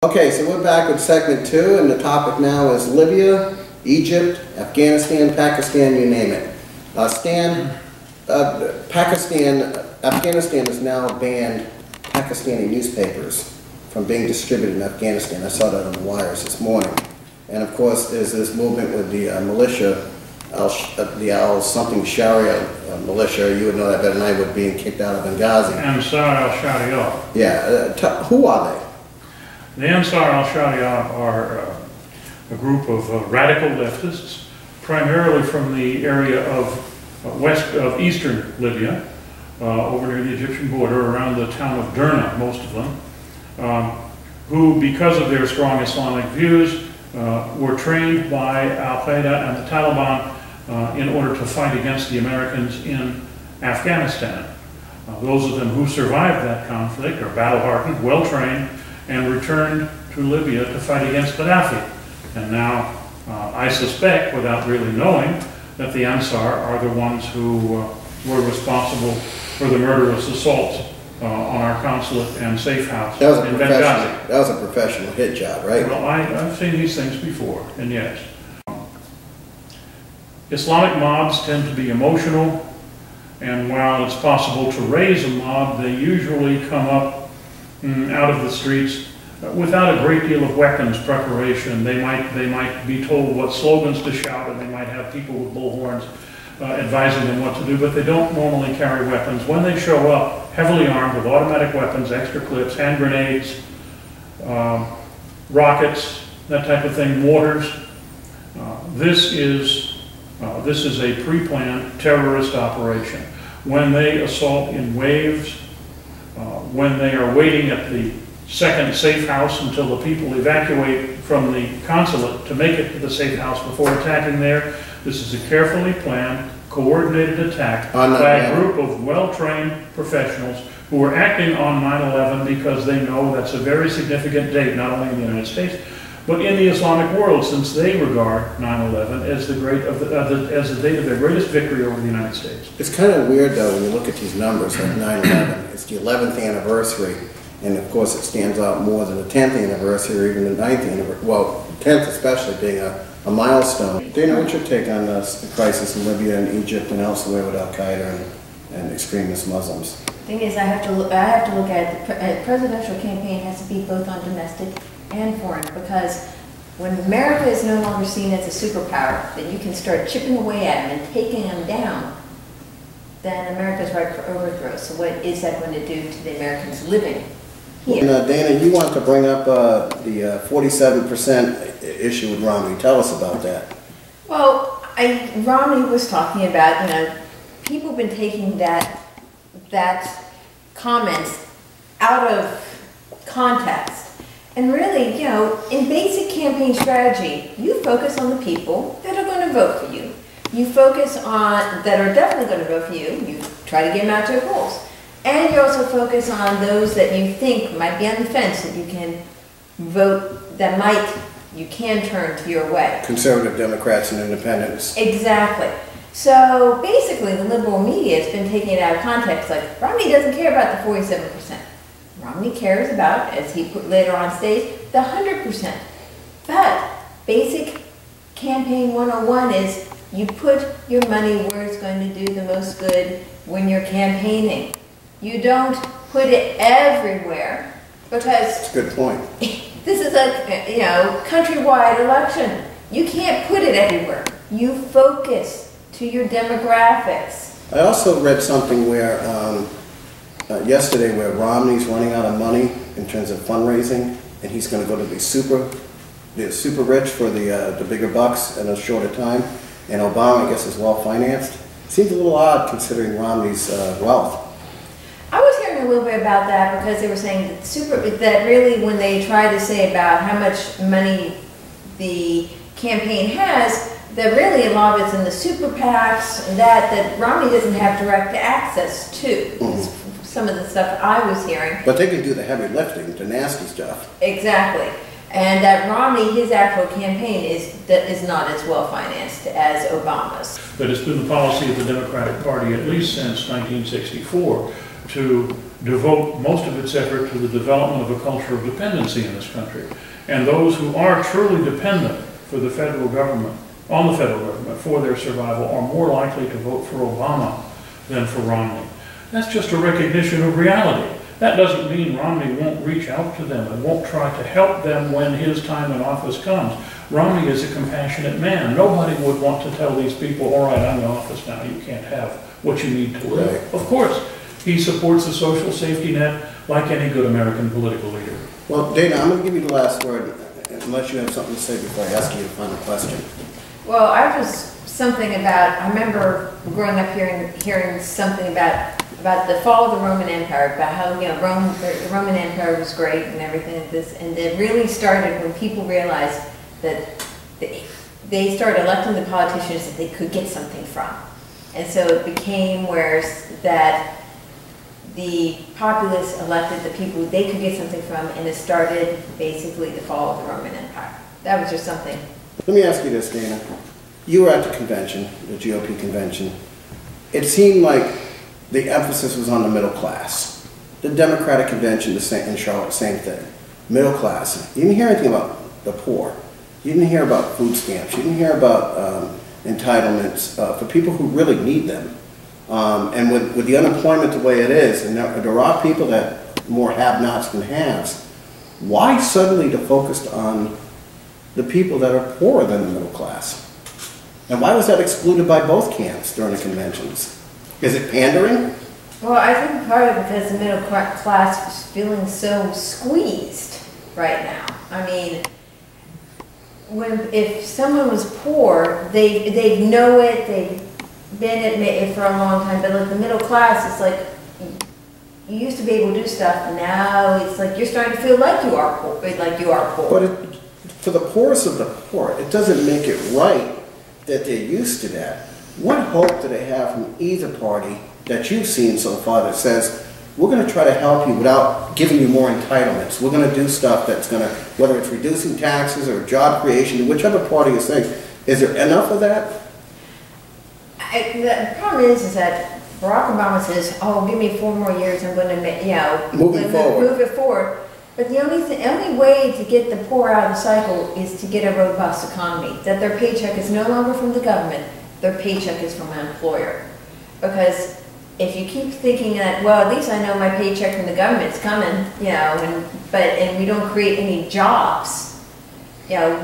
Okay, so we're back with segment 2, and the topic now is Libya, Egypt, Afghanistan, Pakistan, you name it. Afghanistan has now banned Pakistani newspapers from being distributed in Afghanistan. I saw that on the wires this morning. And of course, there's this movement with the militia, the al-something Sharia militia. You would know that better than I would, being kicked out of Benghazi. Ansar al-Sharia. Yeah, who are they? The Ansar al-Sharia are a group of radical leftists, primarily from the area of eastern Libya, over near the Egyptian border, around the town of Derna, most of them, who, because of their strong Islamic views, were trained by al-Qaeda and the Taliban in order to fight against the Americans in Afghanistan. Those of them who survived that conflict are battle-hardened, well-trained, and returned to Libya to fight against Gaddafi. And now, I suspect, without really knowing, that the Ansar are the ones who were responsible for the murderous assaults on our consulate and safe house in Benghazi. That was a professional hit job, right? Well, I've seen these things before, and yes. Islamic mobs tend to be emotional, and while it's possible to raise a mob, they usually come up out of the streets without a great deal of weapons preparation. They might be told what slogans to shout, and they might have people with bullhorns advising them what to do, but they don't normally carry weapons. When they show up heavily armed with automatic weapons, extra clips, hand grenades, rockets, that type of thing, mortars, this is a pre-planned terrorist operation. When they assault in waves, when they are waiting at the second safe house until the people evacuate from the consulate to make it to the safe house before attacking there, this is a carefully planned, coordinated attack by a group of well-trained professionals who are acting on 9/11 because they know that's a very significant date, not only in the United States, but in the Islamic world, since they regard 9/11 as the date of their greatest victory over the United States. It's kind of weird, though, when you look at these numbers, like 9/11. It's the 11th anniversary, and of course it stands out more than the 10th anniversary, or even the 9th anniversary. Well, 10th especially being a milestone. Dana, what's your take on the crisis in Libya and Egypt and elsewhere with al-Qaeda and extremist Muslims? The thing is, I have to look at the presidential campaign has to be both on domestic and foreign, because when America is no longer seen as a superpower, that you can start chipping away at them and taking them down, then America's ripe for overthrow. So what is that going to do to the Americans living here? And, Dana, you want to bring up the 47% issue with Romney. Tell us about that. Well, Romney was talking about, people have been taking that comments out of context. And really, in basic campaign strategy, you focus on the people that are going to vote for you. You focus on, that are definitely going to vote for you. You try to get them out to your polls. And you also focus on those that you think might be on the fence, that you can vote, that you can turn to your way. Conservative Democrats and independents. Exactly. So basically, the liberal media has been taking it out of context, like Romney doesn't care about the 47%. Romney cares about, as he put later on stage, the 100%. But basic campaign 101 is you put your money where it's going to do the most good when you're campaigning. You don't put it everywhere, because that's a good point. This is a countrywide election. You can't put it everywhere. You focus to your demographics. I also read something where yesterday where Romney's running out of money in terms of fundraising, and he's going to go to be super rich for the bigger bucks in a shorter time, and Obama, I guess, is well financed. Seems a little odd considering Romney's wealth. I was hearing a little bit about that, because they were saying that really when they try to say about how much money the campaign has, that really a lot of it's in the super PACs, that Romney doesn't have direct access to. Some of the stuff I was hearing. But they can do the heavy lifting, the nasty stuff. Exactly. And that Romney, his actual campaign is not as well financed as Obama's. But it's been the policy of the Democratic Party at least since 1964 to devote most of its effort to the development of a culture of dependency in this country. And those who are truly dependent for the federal government, on the federal government for their survival, are more likely to vote for Obama than for Romney. That's just a recognition of reality. That doesn't mean Romney won't reach out to them and won't try to help them when his time in office comes. Romney is a compassionate man. Nobody would want to tell these people, all right, I'm in office now, you can't have what you need to live. Right. Of course, he supports a social safety net like any good American political leader. Well, Dana, I'm going to give you the last word, unless you have something to say before I ask you the final question. Well, I was something about, I remember growing up hearing something about the fall of the Roman Empire, about how, you know, the Roman Empire was great and everything like this, and it really started when people realized that they started electing the politicians that they could get something from. And so it became where that the populace elected the people they could get something from, and it started basically the fall of the Roman Empire. That was just something. Let me ask you this, Dana. You were at the convention, the GOP convention. It seemed like the emphasis was on the middle class. The Democratic convention in Charlotte, same thing. Middle class. You didn't hear anything about the poor. You didn't hear about food stamps. You didn't hear about entitlements for people who really need them. And with the unemployment the way it is, and there are people that more have-nots than haves, why suddenly the focus on the people that are poorer than the middle class? And why was that excluded by both camps during the conventions? Is it pandering? Well, I think part of it because the middle class is feeling so squeezed right now. I mean, if someone was poor, they know it, they've been at it for a long time, but like the middle class, it's like you used to be able to do stuff, and now it's like you're starting to feel like you are poor, But for the poorest of the poor, it doesn't make it right that they're used to that. What hope do they have from either party that you've seen so far that says, we're going to try to help you without giving you more entitlements. We're going to do stuff that's going to, whether it's reducing taxes or job creation, whichever party is saying, is there enough of that? The problem is that Barack Obama says, "Oh, give me 4 more years. I'm going to, you know, move it forward." But the only way to get the poor out of the cycle is to get a robust economy. That their paycheck is no longer from the government; their paycheck is from an employer. Because if you keep thinking that, well, at least I know my paycheck from the government's coming, you know, and we don't create any jobs, you know,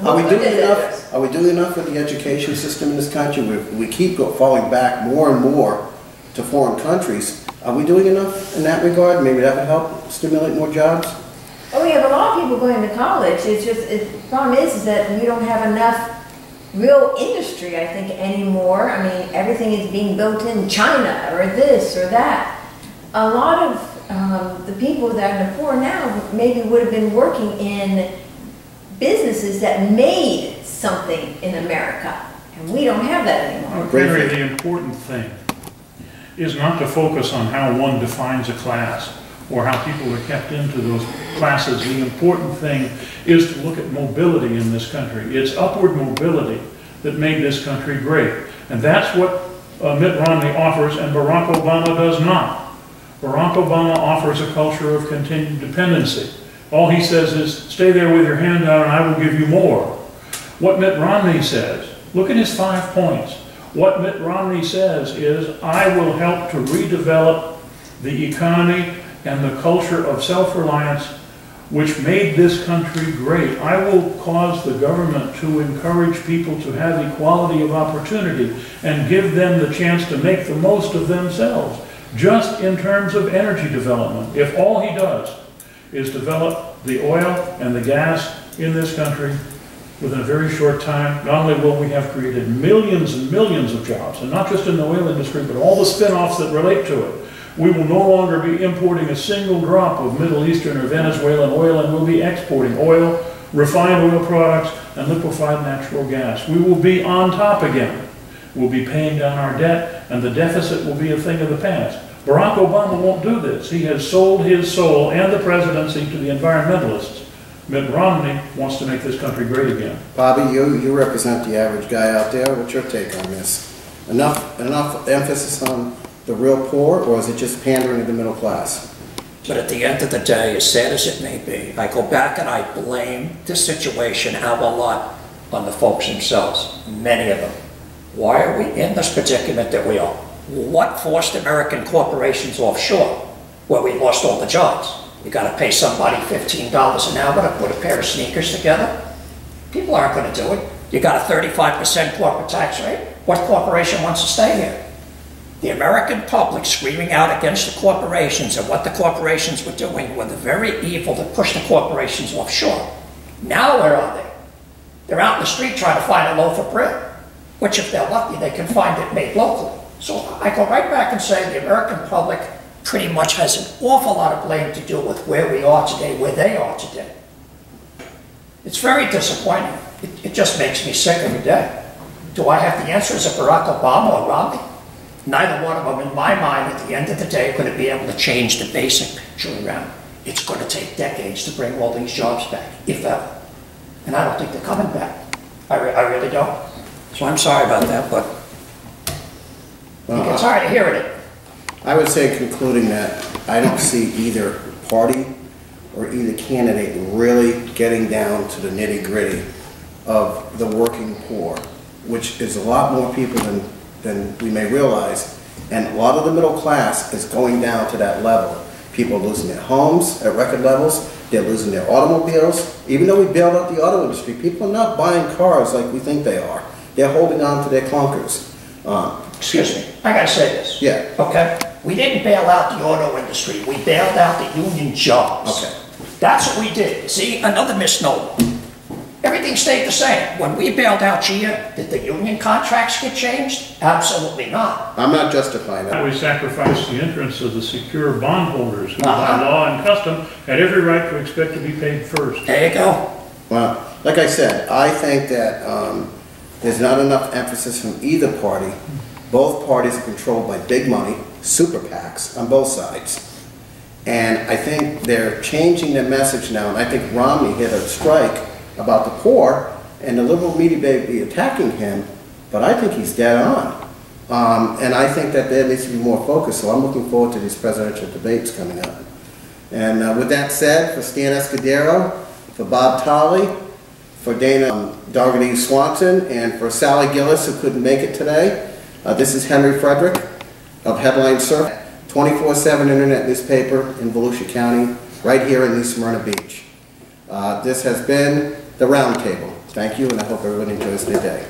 Are we doing enough with the education system in this country? We keep falling back more and more to foreign countries. Are we doing enough in that regard? Maybe that would help stimulate more jobs? Oh, we have a lot of people going to college. It's just, the problem is that we don't have enough real industry, I think, anymore. I mean, everything is being built in China or this or that. A lot of the people that are poor now maybe would have been working in businesses that made something in America, and we don't have that anymore. Henry, the important thing is not to focus on how one defines a class or how people are kept into those classes. The important thing is to look at mobility in this country. It's upward mobility that made this country great. And that's what Mitt Romney offers, and Barack Obama does not. Barack Obama offers a culture of continued dependency. All he says is, stay there with your hand out and I will give you more. What Mitt Romney says, look at his 5 points. What Mitt Romney says is, I will help to redevelop the economy and the culture of self-reliance which made this country great. I will cause the government to encourage people to have equality of opportunity and give them the chance to make the most of themselves, just in terms of energy development. If all he does is develop the oil and the gas in this country within a very short time, not only will we have created millions and millions of jobs, and not just in the oil industry, but all the spin-offs that relate to it. We will no longer be importing a single drop of Middle Eastern or Venezuelan oil, and we'll be exporting oil, refined oil products, and liquefied natural gas. We will be on top again. We'll be paying down our debt, and the deficit will be a thing of the past. Barack Obama won't do this. He has sold his soul and the presidency to the environmentalists. Mitt Romney wants to make this country great again. Bobby, you represent the average guy out there. What's your take on this? Enough emphasis on the real poor, or is it just pandering to the middle class? But at the end of the day, as sad as it may be, I go back and I blame this situation a lot on the folks themselves, many of them. Why are we in this predicament that we are? What forced American corporations offshore, where we lost all the jobs? You got to pay somebody $15 an hour to put a pair of sneakers together? People aren't going to do it. You got a 35% corporate tax rate. What corporation wants to stay here? The American public screaming out against the corporations and what the corporations were doing were the very evil that pushed the corporations offshore. Now where are they? They're out in the street trying to find a loaf of bread, which if they're lucky, they can find it made locally. So I go right back and say the American public pretty much has an awful lot of blame to do with where we are today, where they are today. It's very disappointing. It just makes me sick every day. Do I have the answers of Barack Obama or Romney? Neither one of them, in my mind, at the end of the day, are going to be able to change the basic picture around. It's going to take decades to bring all these jobs back, if ever. And I don't think they're coming back. I really don't. So I'm sorry about that, but you get tired of hearing it. I would say, concluding that, I don't see either party or either candidate really getting down to the nitty-gritty of the working poor, which is a lot more people than we may realize, and a lot of the middle class is going down to that level. People are losing their homes at record levels, they're losing their automobiles. Even though we bailed out the auto industry, people are not buying cars like we think they are. They're holding on to their clunkers. Excuse me, I gotta say this. Yeah. Okay? We didn't bail out the auto industry, we bailed out the union jobs. Okay. That's what we did. See, another misnomer. Everything stayed the same. When we bailed out GM, did the union contracts get changed? Absolutely not. I'm not justifying that. We sacrificed the interests of the secure bondholders who, by law and custom, had every right to expect to be paid first. There you go. Well, like I said, I think that there's not enough emphasis from either party. Both parties are controlled by big money, super PACs on both sides. And I think they're changing their message now, and I think Romney hit a strike about the poor, and the liberal media may be attacking him, but I think he's dead on. And I think that there needs to be more focus, so I'm looking forward to these presidential debates coming up. And with that said, for Stan Escudero, for Bob Tolley, for Dana Dougherty Swanson, and for Sally Gillis, who couldn't make it today, this is Henry Frederick of Headline Surf, 24/7 internet newspaper in Volusia County, right here in East Smyrna Beach. This has been the Roundtable. Thank you, and I hope everyone enjoys their day.